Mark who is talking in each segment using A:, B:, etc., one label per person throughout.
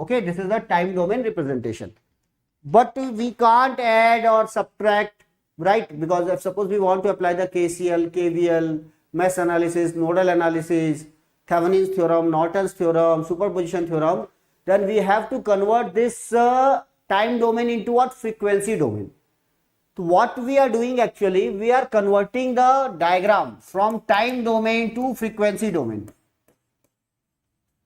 A: Okay, this is the time domain representation. But we can't add or subtract, right? Because if suppose we want to apply the KCL, KVL, mesh analysis, nodal analysis, Thevenin's theorem, Norton's theorem, superposition theorem, then we have to convert this time domain into what? Frequency domain. So what we are doing actually, we are converting the diagram from time domain to frequency domain.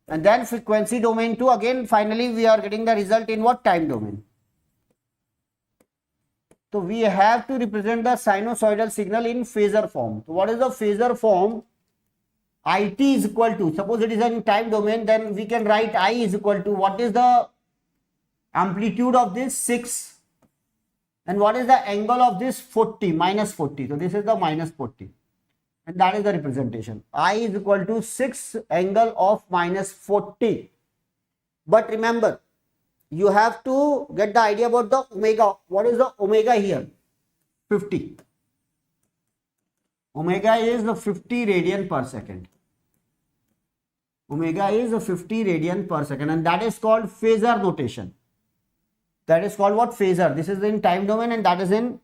A: And then frequency domain to, again finally we are getting the result in what? Time domain. So we have to represent the sinusoidal signal in phasor form. So what is the phasor form? IT is equal to, suppose it is in time domain, then we can write I is equal to, what is the amplitude of this? 6. And what is the angle of this? 40, minus 40. So this is the minus 40. And that is the representation. I is equal to 6 angle of minus 40. But remember, you have to get the idea about the omega. What is the omega here? 50. Omega is the 50 radian per second. Omega is the 50 radian per second, and that is called phasor notation. That is called what? Phasor. This is in time domain and that is in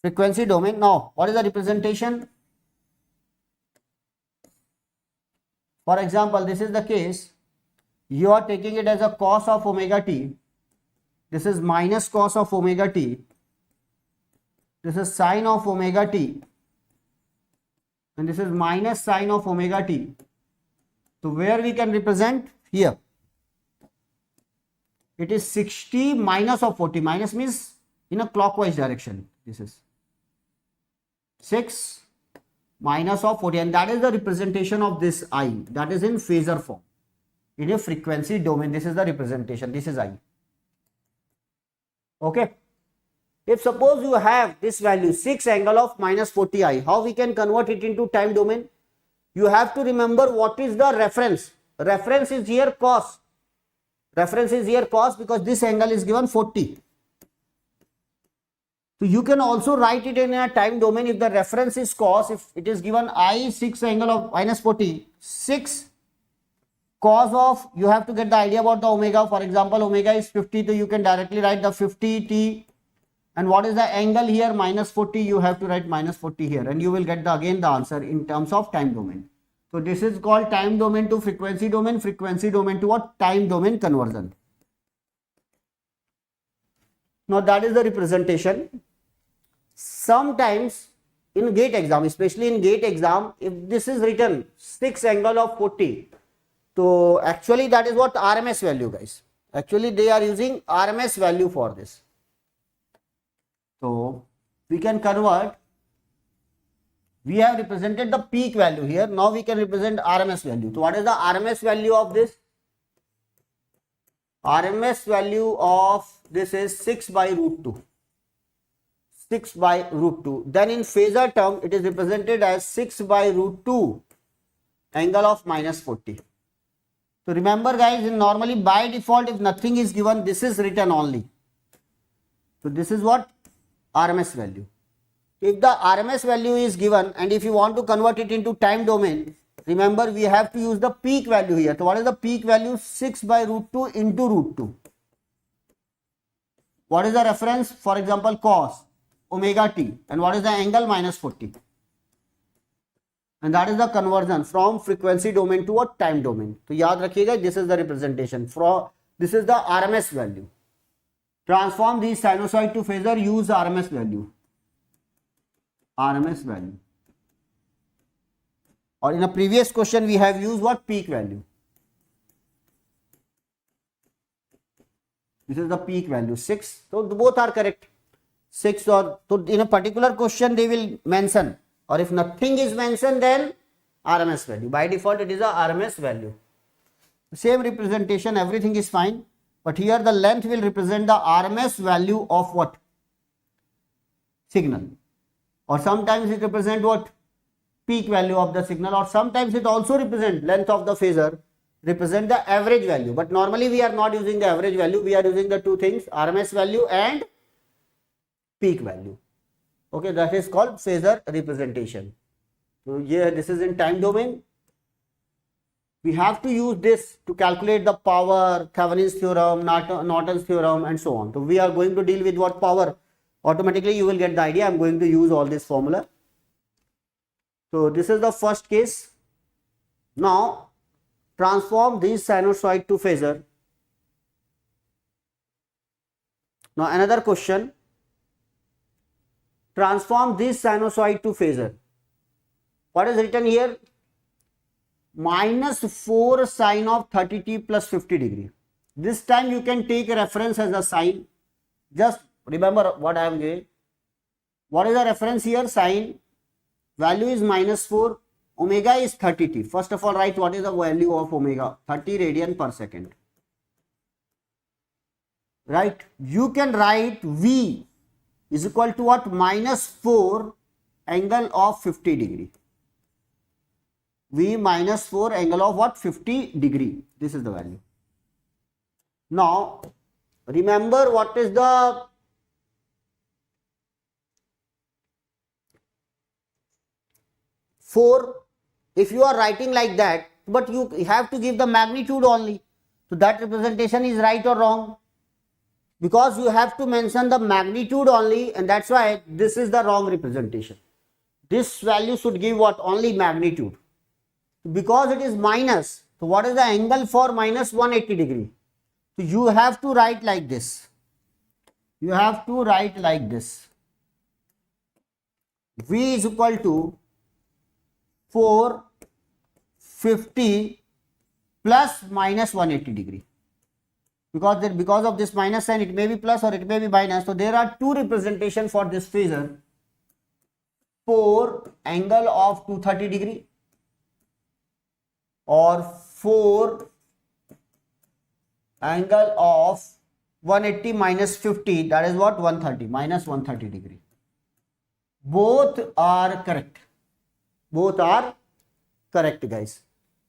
A: frequency domain. Now, what is the representation? For example, this is the case. You are taking it as a cos of omega t. This is minus cos of omega t. This is sine of omega t. And this is minus sine of omega t. So where we can represent? Here. It is 60 minus of 40. Minus means in a clockwise direction. This is 6 minus of 40. And that is the representation of this I. That is in phasor form. In a frequency domain, this is the representation. This is I. Okay. If suppose you have this value 6 angle of minus 40i, how we can convert it into time domain? You have to remember what is the reference. Reference is here cos. Reference is here cos because this angle is given 40. So you can also write it in a time domain. If the reference is cos, if it is given I 6 angle of minus 40, 6 cos of, you have to get the idea about the omega. For example, omega is 50, so you can directly write the 50t. And what is the angle here? Minus 40, you have to write minus 40 here. And you will get again the answer in terms of time domain. So this is called time domain to frequency domain to what? Time domain conversion. Now that is the representation. Sometimes in GATE exam, especially in GATE exam, if this is written 6 angle of 40, so actually that is what? RMS value, guys. Actually they are using RMS value for this. So we can convert. We have represented the peak value here. Now we can represent RMS value. So what is the RMS value of this? RMS value of this is 6 by root 2. 6 by root 2. Then in phasor term, it is represented as 6 by root 2 angle of minus 40. So remember guys, in normally by default, if nothing is given, this is written only. So this is what? RMS value. If the RMS value is given and if you want to convert it into time domain, remember we have to use the peak value here. So what is the peak value? 6 by root 2 into root 2. What is the reference? For example, cos omega t. And what is the angle? Minus 40. And that is the conversion from frequency domain to a time domain. So yaad rakhiyega, this is the representation. This is the RMS value. Transform the sinusoid to phasor, use RMS value. RMS value. Or in a previous question, we have used what? Peak value. This is the peak value, 6. So both are correct. 6 or, so in a particular question, they will mention. Or if nothing is mentioned, then RMS value. By default, it is a RMS value. Same representation, everything is fine. But here the length will represent the RMS value of what? Signal. Or sometimes it represents what? Peak value of the signal. Or sometimes it also represents length of the phasor, represent the average value. But normally we are not using the average value. We are using the two things, RMS value and peak value. Okay, that is called phasor representation. So here this is in time domain. we have to use this to calculate the power, Thevenin's theorem, Norton's theorem, and so on. So we are going to deal with what power. Automatically you will get the idea. I'm going to use all this formula. So this is the first case. Now transform this sinusoid to phasor. Now another question. Transform this sinusoid to phasor. What is written here? Minus 4 sine of 30t plus 50 degree. This time you can take a reference as a sine. Just remember what I am giving. What is the reference here? Sine. Value is minus 4. Omega is 30t. First of all, write what is the value of omega. 30 radian per second. Right. You can write V is equal to what? Minus 4 angle of 50 degree. V minus 4 angle of what? 50 degree. This is the value. Now, remember what is the four. If you are writing like that, but you have to give the magnitude only. So that representation is right or wrong? Because you have to mention the magnitude only, and that's why this is the wrong representation. This value should give what? Only magnitude. Because it is minus, so what is the angle for minus 180 degree? So you have to write like this. You have to write like this. V is equal to 450 plus minus 180 degree. Because of this minus sign, it may be plus or it may be minus. So there are two representations for this phasor. 4 angle of 230 degree. Or 4 angle of 180 minus 50, that is what? 130, minus 130 degree. Both are correct. Both are correct, guys.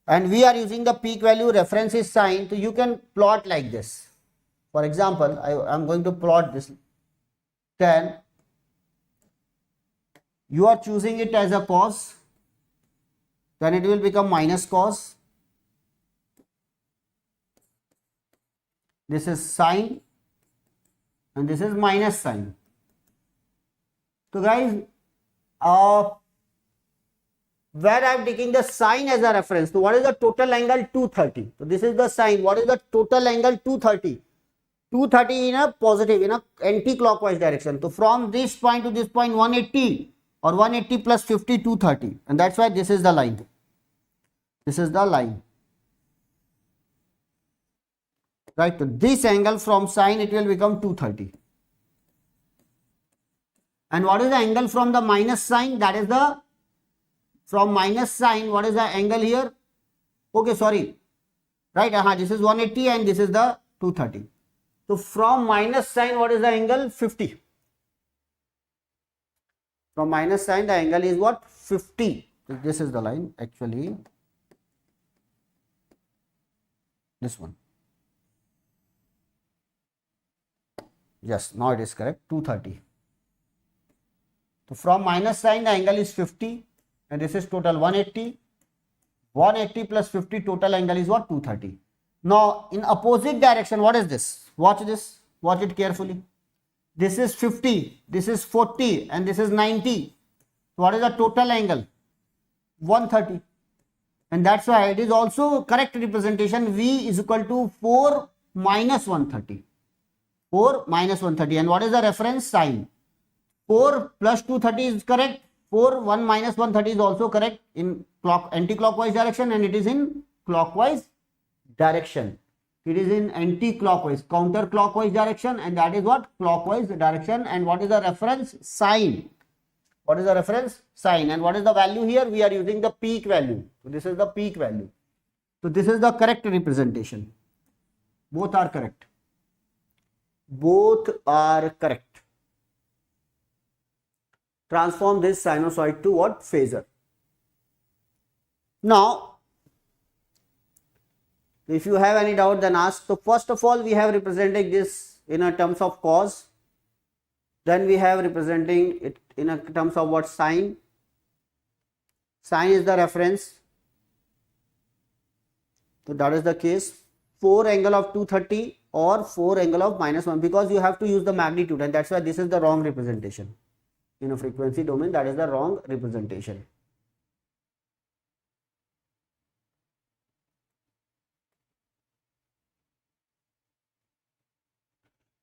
A: And we are using the peak value, reference is sine. So you can plot like this. For example, I am going to plot this. Then you are choosing it as a cos. Then it will become minus cos. This is sine and this is minus sine. So guys, where I am taking the sine as a reference. So what is the total angle? 230. So this is the sine. What is the total angle? 230. 230 in a positive, in a anti-clockwise direction. So from this point to this point, 180 or 180 plus 50, 230. And that's why this is the line. This is the line. Right. So this angle from sine, it will become 230. And what is the angle from the minus sign? That is the, from minus sign, what is the angle here? Okay, sorry. Right, this is 180 and this is the 230. So from minus sign, what is the angle? 50. From minus sign, the angle is what? 50. This is the line, actually. This one. Yes, now it is correct. 230. So from minus sign, the angle is 50 and this is total 180. 180 plus 50, total angle is what? 230. Now in opposite direction, what is this? Watch this. Watch it carefully. This is 50, this is 40 and this is 90. What is the total angle? 130. And that's why it is also correct representation. V is equal to 4 minus 130. 4 minus 130. And what is the reference? Sine. 4 plus 230 is correct. 4, 1 minus 130 is also correct in anti-clockwise direction, and it is in clockwise direction. It is in anti-clockwise, counter-clockwise direction, and that is what? Clockwise direction. And what is the reference? Sine. What is the reference? Sine. And what is the value here? We are using the peak value. So this is the peak value. So this is the correct representation. Both are correct. Both are correct. Transform this sinusoid to what? Phasor. Now, if you have any doubt, then ask. So first of all, we have represented this in a terms of cos. Then we have representing it in a terms of what? Sine. Sine is the reference. So that is the case. 4 angle of 230 or 4 angle of -1, because you have to use the magnitude, and that's why this is the wrong representation. In a frequency domain, that is the wrong representation.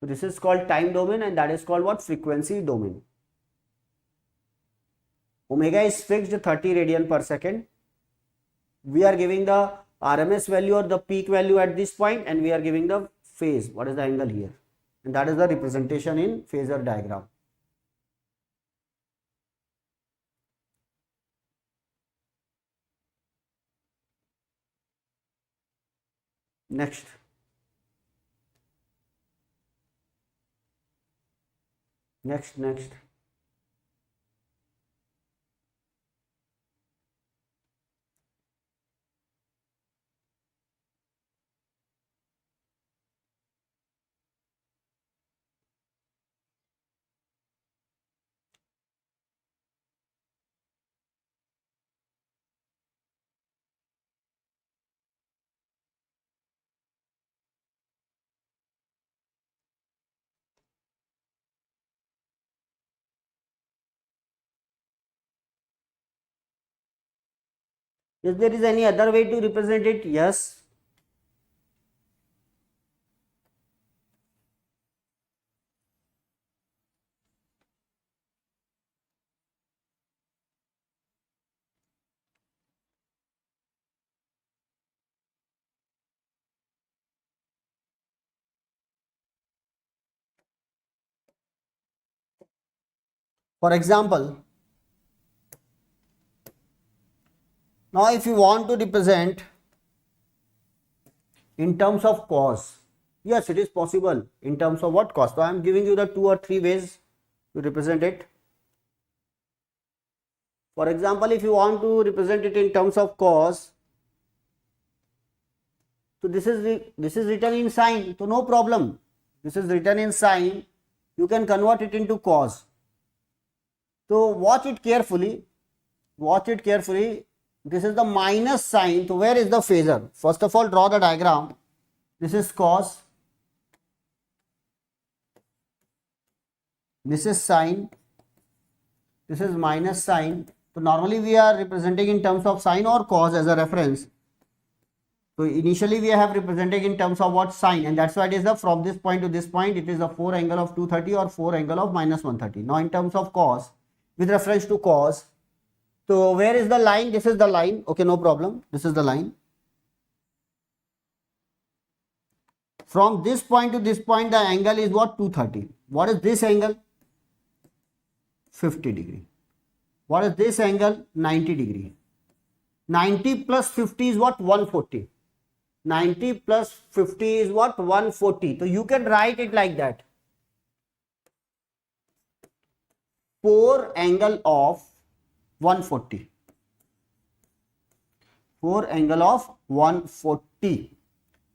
A: So this is called time domain, and that is called what? Frequency domain. Omega is fixed 30 radian per second. We are giving the RMS value or the peak value at this point, and we are giving the phase. What is the angle here? And that is the representation in phasor diagram. Next. Next. If there is any other way to represent it, yes. For example, now if you want to represent in terms of cos, yes, it is possible. In terms of what? Cos. So I am giving you the 2 or 3 ways to represent it. For example, if you want to represent it in terms of cos, so this is written in sine, so no problem. This is written in sine. You can convert it into cos. So watch it carefully. This is the minus sign. So where is the phasor? First of all, draw the diagram. This is cos. This is sine. This is minus sign. So normally we are representing in terms of sine or cos as a reference. So initially we have representing in terms of what? Sine, and that's why it is the from this point to this point it is a 4 angle of 230 or 4 angle of -130. Now in terms of cos, with reference to cos, so where is the line? This is the line. Okay, no problem. This is the line. From this point to this point, the angle is what? 230. What is this angle? 50 degree. What is this angle? 90 degree. 90 plus 50 is what? 140. 90 plus 50 is what? 140. So you can write it like that. 4 angle of 140. 4 angle of 140.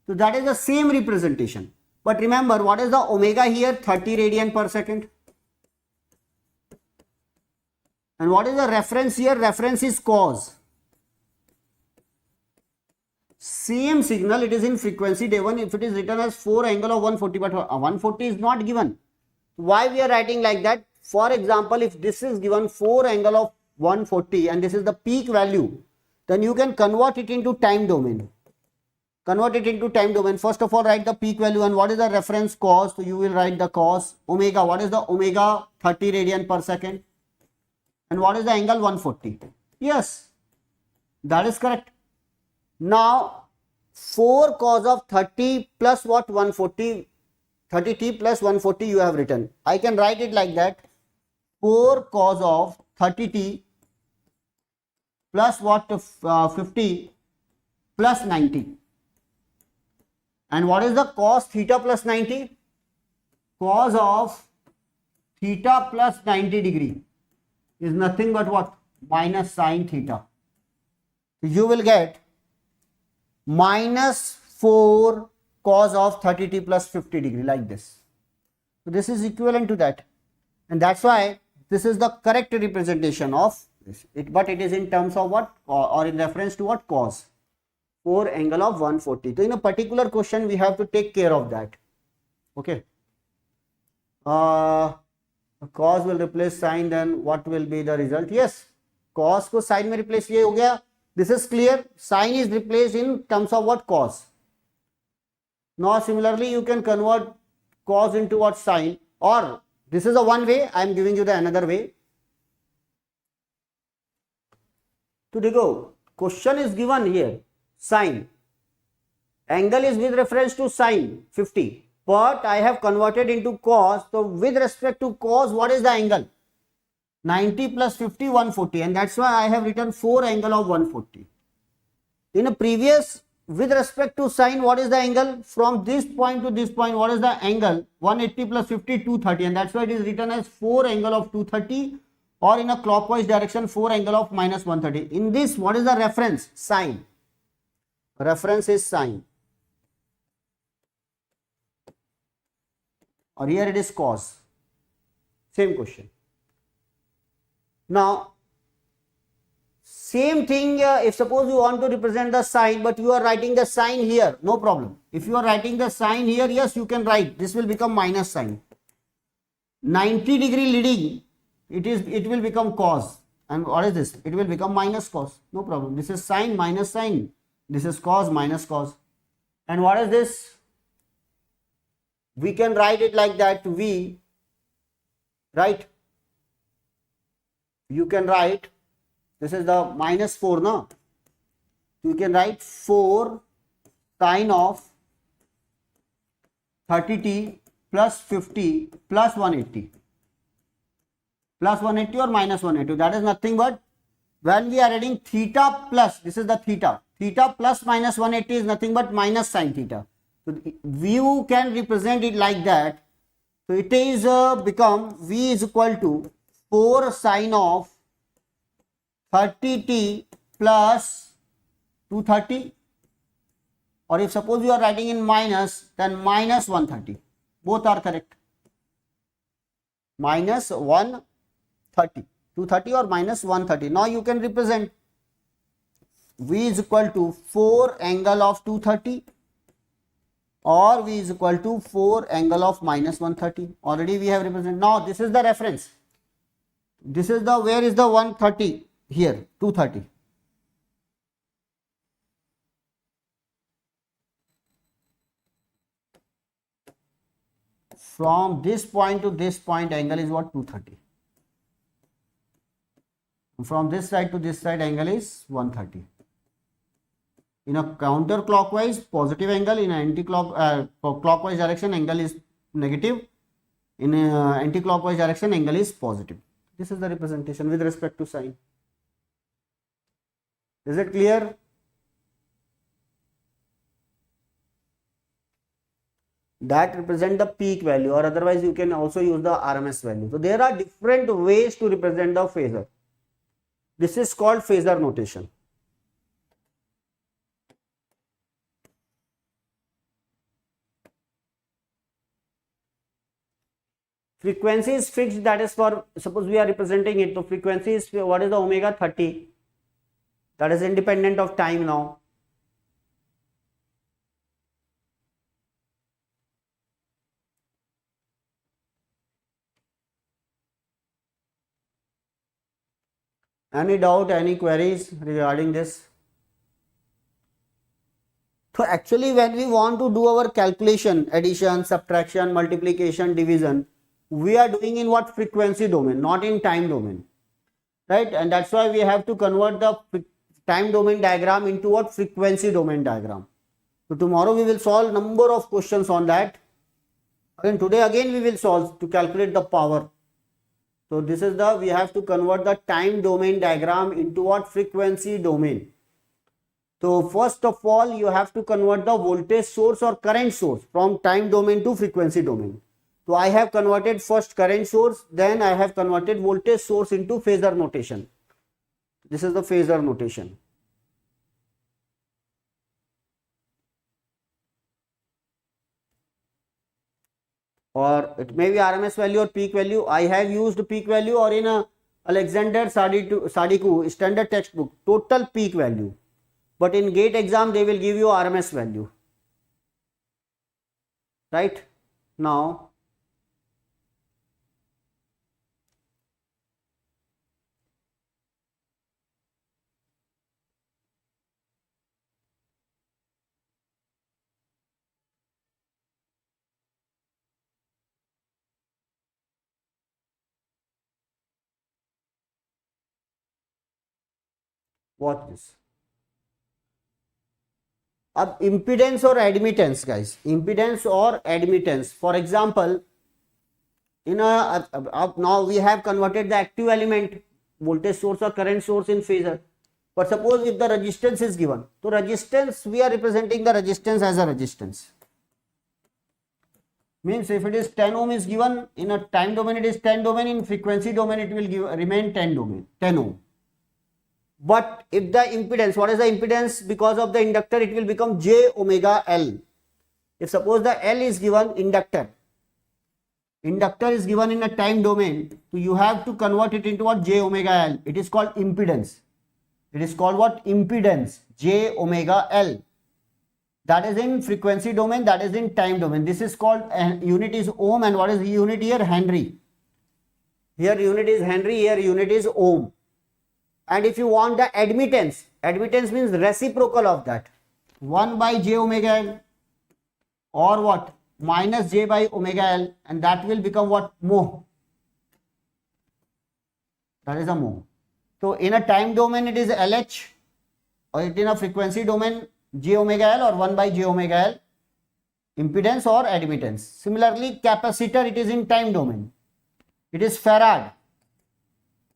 A: So that is the same representation. But remember, what is the omega here? 30 radian per second. And what is the reference here? Reference is cos. Same signal, it is in frequency day1. If it is written as 4 angle of 140, but 140 is not given. Why we are writing like that? For example, if this is given 4 angle of 140 and this is the peak value, then you can convert it into time domain. Convert it into time domain. First of all, write the peak value, and what is the reference cos? So you will write the cos. Omega, what is the omega? 30 radian per second. And what is the angle? 140. Yes, that is correct. Now 4 cos of 30 plus what? 140. 30t plus 140 you have written. I can write it like that. 4 cos of 30t plus what? 50 plus 90. And what is the cos theta plus 90? Cos of theta plus 90 degree is nothing but what? Minus sine theta. You will get minus 4 cos of 30t plus 50 degree like this. So this is equivalent to that, and that's why this is the correct representation of this. But it is in terms of what? Or in reference to what? Cos. 4 angle of 140. So in a particular question we have to take care of that. Okay. Cos will replace sin, then what will be the result? Yes, cos को sin में replace ये हो गया. This is clear. Sin is replaced in terms of what? Cos. Now similarly you can convert cos into what? Sin, or this is a one way. I am giving you the another way. तो देखो question is given here sin, angle is with reference to sin 50, but I have converted into cos. So with respect to cos, what is the angle? 90 plus 50, 140, and that's why I have written 4 angle of 140. In a previous, with respect to sin, what is the angle? From this point to this point, what is the angle? 180 plus 50, 230, and that's why it is written as 4 angle of 230, or in a clockwise direction 4 angle of minus 130. In this, what is the reference? Sin. Reference is sin. Or here it is cos. Same question. Now, same thing, if suppose you want to represent the sign, but you are writing the sign here, no problem. If you are writing the sign here, yes, you can write. This will become minus sign. 90 degree leading, it will become cos. And what is this? It will become minus cos. No problem. This is sine minus sine. This is cos minus cos. And what is this? We can write it like that. V, right? You can write, this is the minus 4, no? You can write 4 sine of 30t plus 50 plus 180. Plus 180 or minus 180. That is nothing but when we are adding theta plus, this is the theta. Theta plus minus 180 is nothing but minus sine theta. So you can represent it like that. So it is become V is equal to 4 sine of 30t plus 230, or if suppose you are writing in minus, then minus 130. Both are correct. Minus 130, 230 or minus 130. Now you can represent V is equal to 4 angle of 230 or V is equal to 4 angle of minus 130. Already we have represented. Now this is the reference. This is the, where is the 130? Here, 230. From this point to this point, angle is what? 230. From this side to this side, angle is 130. In a counterclockwise, positive angle. In an clockwise direction, angle is negative. In a anti-clockwise direction, angle is positive. This is the representation with respect to sine. Is it clear? That represent the peak value, or otherwise you can also use the RMS value. So there are different ways to represent the phasor. This is called phasor notation. Frequency is fixed, that is for, suppose we are representing it, so frequency is, what is the omega 30? That is independent of time now. Any doubt, any queries regarding this? So actually when we want to do our calculation, addition, subtraction, multiplication, division, we are doing in what? Frequency domain, not in time domain, right? And that's why we have to convert the time domain diagram into what? Frequency domain diagram. So tomorrow we will solve number of questions on that. And today again we will solve to calculate the power. So this is the, we have to convert the time domain diagram into what? Frequency domain. So first of all, you have to convert the voltage source or current source from time domain to frequency domain. So I have converted first current source, then I have converted voltage source into phasor notation. This is the phasor notation. Or it may be RMS value or peak value. I have used peak value, or in a Alexander Sadiku standard textbook, total peak value. but in GATE exam they will give you RMS value, right? Now watch this. अब impedance or admittance, guys, impedance or admittance. For example, in a now we have converted the active element, voltage source or current source, in phasor. But suppose if the resistance is given, so resistance, we are representing the resistance as a resistance. Means if it is 10 ohm is given, in a time domain it is 10 domain, in frequency domain it will remain 10 ohm. But if the impedance, what is the impedance? Because of the inductor, it will become j omega L. If suppose the L is given, inductor is given in a time domain, so you have to convert it into what? J omega L. It is called impedance. It is called what? Impedance, j omega L. That is in frequency domain, that is in time domain. This is called, unit is ohm, and what is the unit here? Henry. Here unit is Henry, here unit is ohm. And if you want the admittance, admittance means reciprocal of that, 1 by j omega L, or what? Minus j by omega L, and that will become what? Mho. That is a mho. So in a time domain it is LH, or in a frequency domain j omega L, or 1 by j omega L, impedance or admittance. Similarly, capacitor, it is in time domain, it is farad.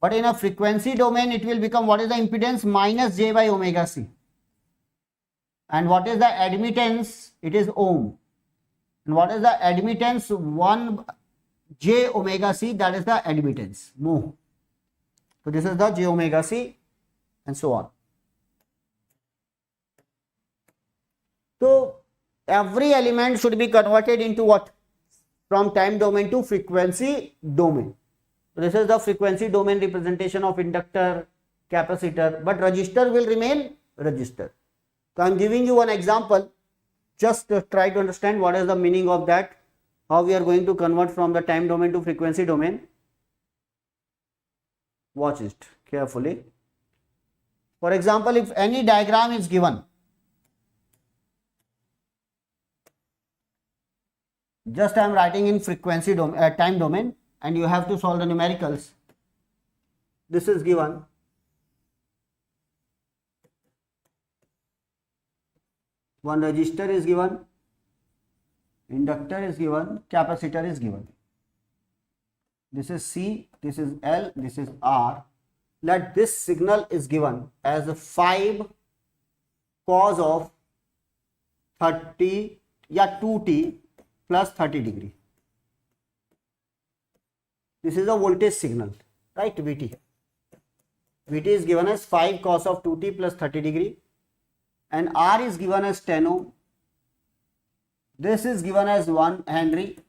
A: But in a frequency domain, it will become, what is the impedance? Minus j by omega c. And what is the admittance? It is ohm. And what is the admittance? 1 j omega c, that is the admittance, mho. So this is the j omega c, and so on. So every element should be converted into what? From time domain to frequency domain. This is the frequency domain representation of inductor, capacitor, but resistor will remain resistor. So I am giving you one example. Just try to understand what is the meaning of that, how we are going to convert from the time domain to frequency domain. Watch it carefully. For example, if any diagram is given, just I am writing in frequency domain, time domain, and you have to solve the numericals. This is given. One resistor is given, inductor is given, capacitor is given. This is C, this is L, this is R. Let this signal is given as 5 cos of 30, 2t plus 30 degree. This is a voltage signal, right? Vt. Vt is given as 5 cos of 2t plus 30 degree, and R is given as 10 ohm. This is given as 1 Henry,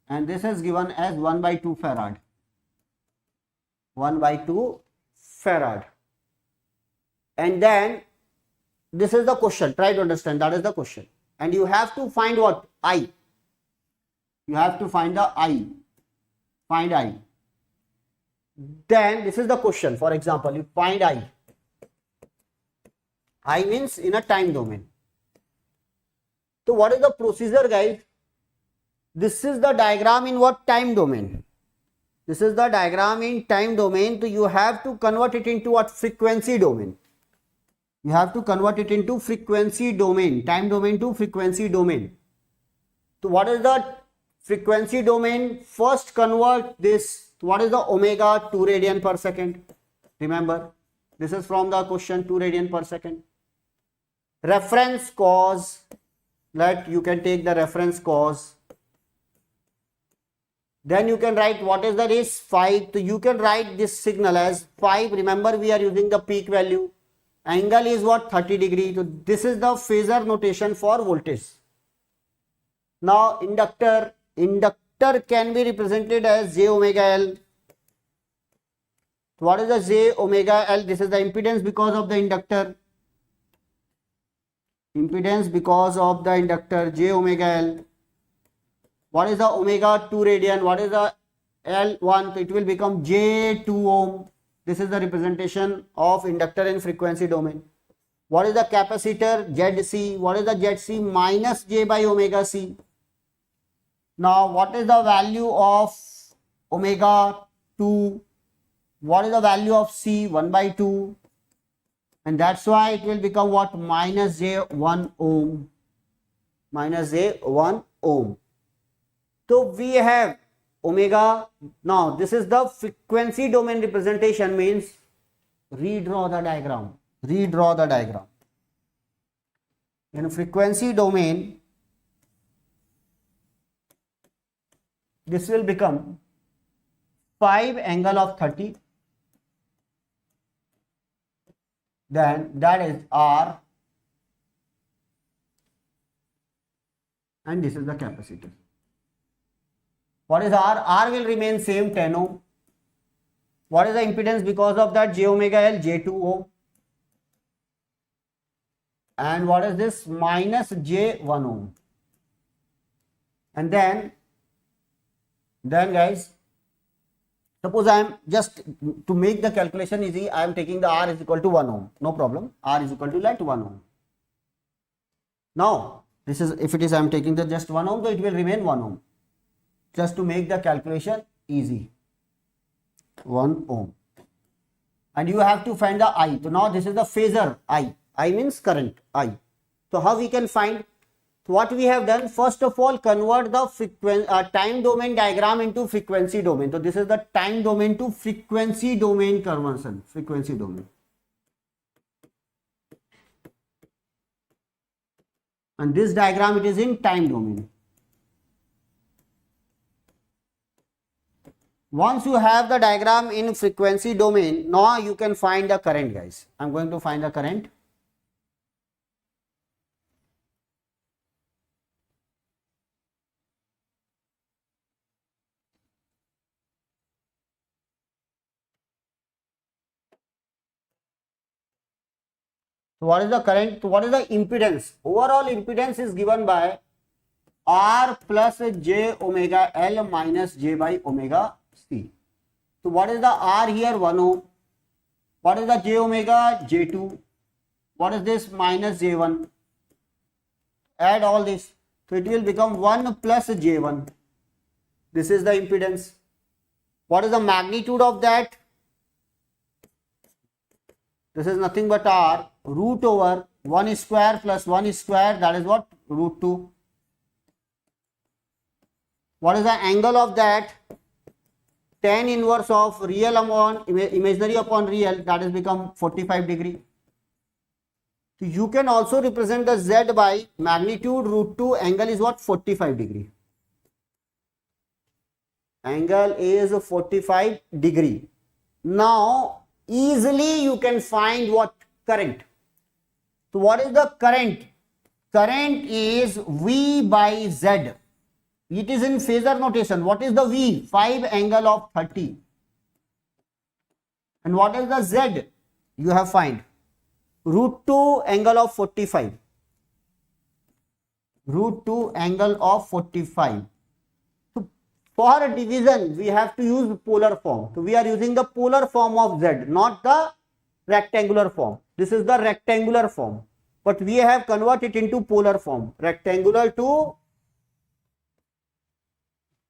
A: and this is given as 1 by 2 farad. 1 by 2 farad. And then this is the question. Try to understand. That is the question. And you have to find what? I. You have to find the I. Find I. Then this is the question. For example, you find I. I means in a time domain. So what is the procedure, guys? This is the diagram in what? Time domain. This is the diagram in time domain. So you have to convert it into what? Frequency domain. You have to convert it into frequency domain. Time domain to frequency domain. So what is the frequency domain? First convert this. What is the omega? 2 radian per second. Remember, this is from the question, 2 radian per second. Reference cos. Let you can take the reference cos. Then you can write what is the raise? 5. So you can write this signal as 5. Remember, we are using the peak value. Angle is what? 30 degree. So this is the phasor notation for voltage. Now inductor. Inductor can be represented as j omega L. What is the j omega L? This is the impedance because of the inductor. impedance because of the inductor j omega L. What is the omega 2 radian? What is the L1? So it will become J2 ohm. This is the representation of inductor in frequency domain. What is the capacitor? ZC. What is the ZC? Minus J by omega C. Now what is the value of omega 2? What is the value of C? 1 by 2. And that's why it will become what? Minus J1 ohm. Minus J1 ohm. So we have omega. Now this is the frequency domain representation, means redraw the diagram. Redraw the diagram. In frequency domain, this will become 5 angle of 30. Then that is R, and this is the capacitor. What is R? R will remain same, 10 ohm. What is the impedance because of that? J omega L, J2 ohm. And what is this? Minus J1 ohm. And then guys, suppose I am just to make the calculation easy, I am taking the R is equal to 1 ohm. No problem. R is equal to like 1 ohm. Now, this is, if it is I am taking the just 1 ohm, so it will remain 1 ohm. Just to make the calculation easy. 1 ohm. And you have to find the I. So now this is the phasor I. I means current I. So how we can find? So what we have done, first of all, convert the time domain diagram into frequency domain. So this is the time domain to frequency domain conversion. Frequency domain. And this diagram, it is in time domain. Once you have the diagram in frequency domain, now you can find the current, guys. I'm going to find the current. So what is the current? So what is the impedance? Overall impedance is given by R plus J omega L minus J by omega C. So what is the R here? 1 ohm. What is the J omega? J2. What is this? Minus J1. Add all this. So it will become 1 plus J1. This is the impedance. What is the magnitude of that? This is nothing but R, root over 1 square plus 1 square, that is what? Root 2. What is the angle of that? Tan inverse of real upon imaginary upon real, that is become 45 degree. So you can also represent the Z by magnitude root 2, angle is what? 45 degree. Angle is 45 degree. Now easily you can find what? Current. So what is the current? Current is V by Z. It is in phasor notation. What is the V? 5 angle of 30. And what is the Z? You have find root 2 angle of 45. Root 2 angle of 45. So for a division, we have to use polar form. So we are using the polar form of Z, not the rectangular form. This is the rectangular form. But we have converted it into polar form. Rectangular to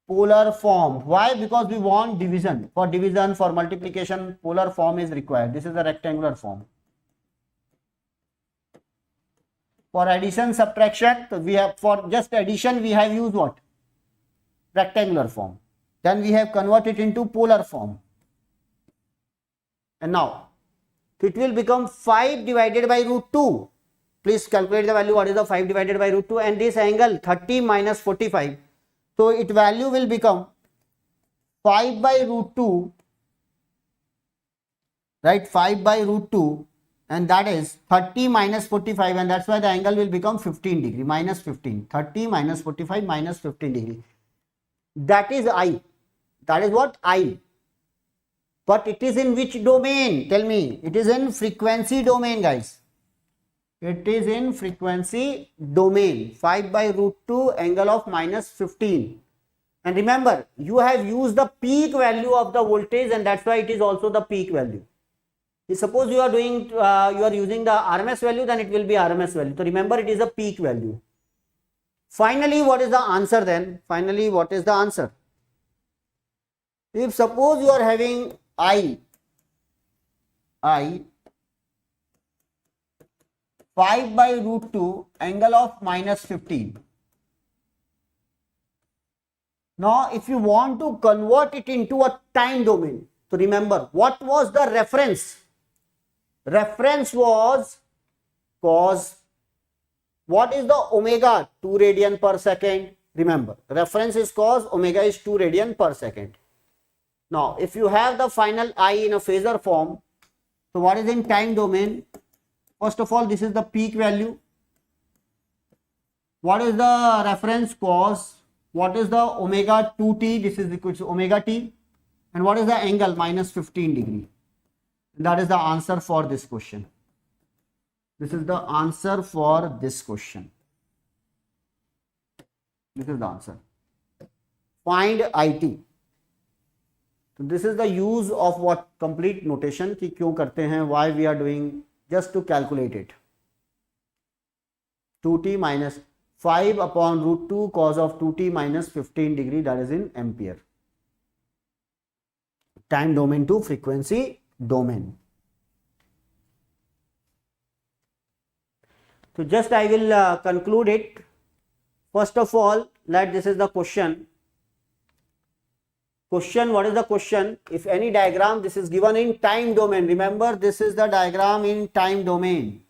A: polar form. Why? Because we want division. For division, for multiplication, polar form is required. This is the rectangular form. For addition, subtraction, so we have, for just addition, we have used what? Rectangular form. Then we have converted into polar form. And now, it will become 5 divided by root 2. Please calculate the value. What is the 5 divided by root 2? And this angle 30 minus 45. So its value will become 5 by root 2, right? 5 by root 2, and that is 30 minus 45, and that's why the angle will become 15 degree, minus 15. 30 minus 45 minus 15 degree. That is I. That is what? I. But it is in which domain? Tell me. It is in frequency domain, guys. It is in frequency domain. 5 by root 2 angle of minus 15. And remember, you have used the peak value of the voltage, and that's why it is also the peak value. Suppose you are doing, you are using the RMS value, then it will be RMS value. So remember, it is a peak value. Finally, what is the answer then? Finally, what is the answer? If suppose you are having I 5 by root 2 angle of minus 15. Now, if you want to convert it into a time domain, so remember, what was the reference? Reference was cos. What is the omega? 2 radian per second. Remember, reference is cos, omega is 2 radian per second. Now, if you have the final I in a phasor form, so what is in time domain? First of all, this is the peak value. What is the reference cos? What is the omega 2t? This is equal to omega t. And what is the angle? Minus 15 degree. That is the answer for this question. This is the answer for this question. This is the answer. Find IT. So this is the use of what complete notation कि क्यों करते हैं, why we are doing, just to calculate it. 2t minus 5 upon root 2 cos of 2t minus 15 degree, that is in ampere. Time domain to frequency domain. So just I will conclude it. First of all, let this is the question. Question, what is the question? If any diagram, this is given in time domain. Remember, this is the diagram in time domain.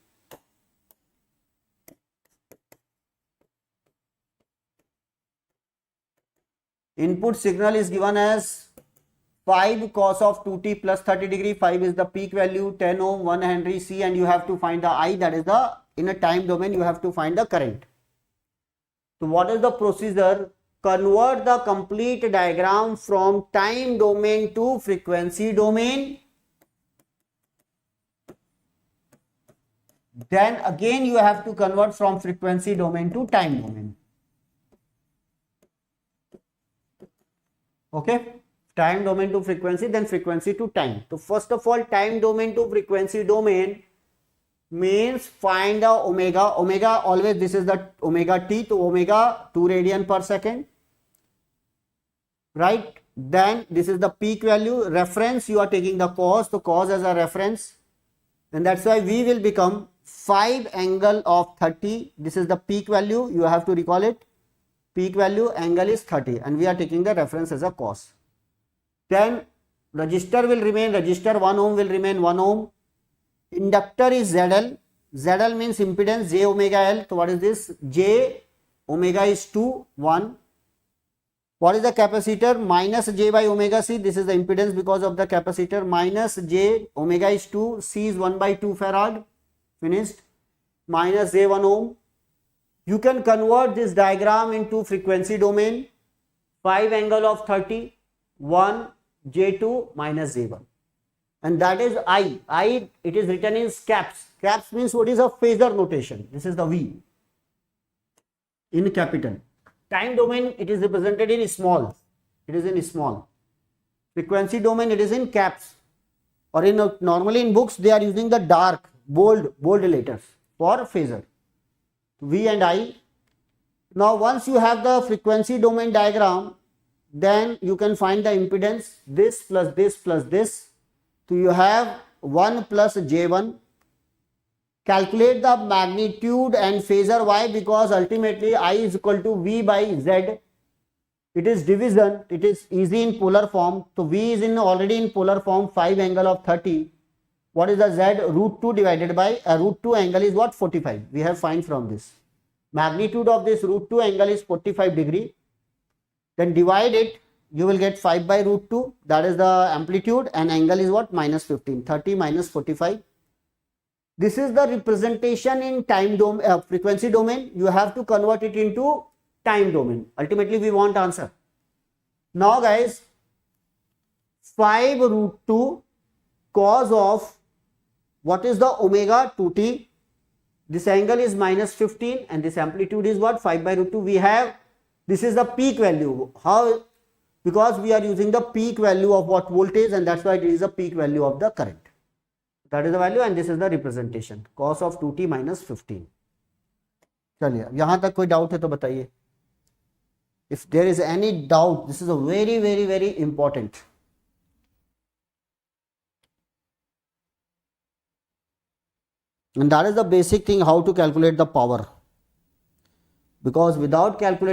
A: Input signal is given as 5 cos of 2t plus 30 degree. 5 is the peak value, 10 ohm, 1 Henry C, and you have to find the I, that is the, in a time domain, you have to find the current. So what is the procedure? Convert the complete diagram from time domain to frequency domain. Then again you have to convert from frequency domain to time domain. Okay, time domain to frequency, then frequency to time. So first of all, time domain to frequency domain means find the omega. Omega always, this is the omega t, to omega 2 radian per second, right? Then this is the peak value. Reference, you are taking the cos, so cos as a reference, and that's why V will become 5 angle of 30. This is the peak value, you have to recall it. Peak value, angle is 30, and we are taking the reference as a cos. Then resistor will remain, resistor 1 ohm will remain 1 ohm. Inductor is ZL. ZL means impedance, J omega L. So what is this? J omega is 2, 1. What is the capacitor? Minus J by omega C. This is the impedance because of the capacitor. Minus J omega is 2, C is 1 by 2 farad. Finished. Minus J 1 ohm. You can convert this diagram into frequency domain. 5 angle of 30, 1 J2 minus J1. And that is I. I, it is written in caps. Caps means what is a phasor notation. This is the V in capital. Time domain, it is represented in small. It is in small. Frequency domain, it is in caps. Or in normally in books, they are using the dark, bold letters for phasor. V and I. Now once you have the frequency domain diagram, then you can find the impedance, this plus this plus this. So you have 1 plus J1. Calculate the magnitude and phasor. Why? Because ultimately I is equal to V by Z. It is division. It is easy in polar form. So V is already in polar form, 5 angle of 30. What is the Z? Root 2 divided by root 2 angle is what? 45. We have find from this. Magnitude of this root 2 angle is 45 degree. Then divide it. You will get 5 by root 2, that is the amplitude, and angle is what? Minus 15. 30 minus 45. This is the representation in time domain, frequency domain. You have to convert it into time domain. Ultimately, we want answer. Now, guys, 5 root 2 cos of what is the omega 2t? this angle is minus 15 and this amplitude is what, 5 by root 2. We have, this is the peak value. How? Because we are using the peak value of what, voltage, and that's why it is the peak value of the current. That is the value and this is the representation, cos of 2t minus 15. चलिए यहाँ तक कोई doubt है तो बताइए. If there is any doubt, this is a very important. And that is the basic thing, how to calculate the power. Because without calculating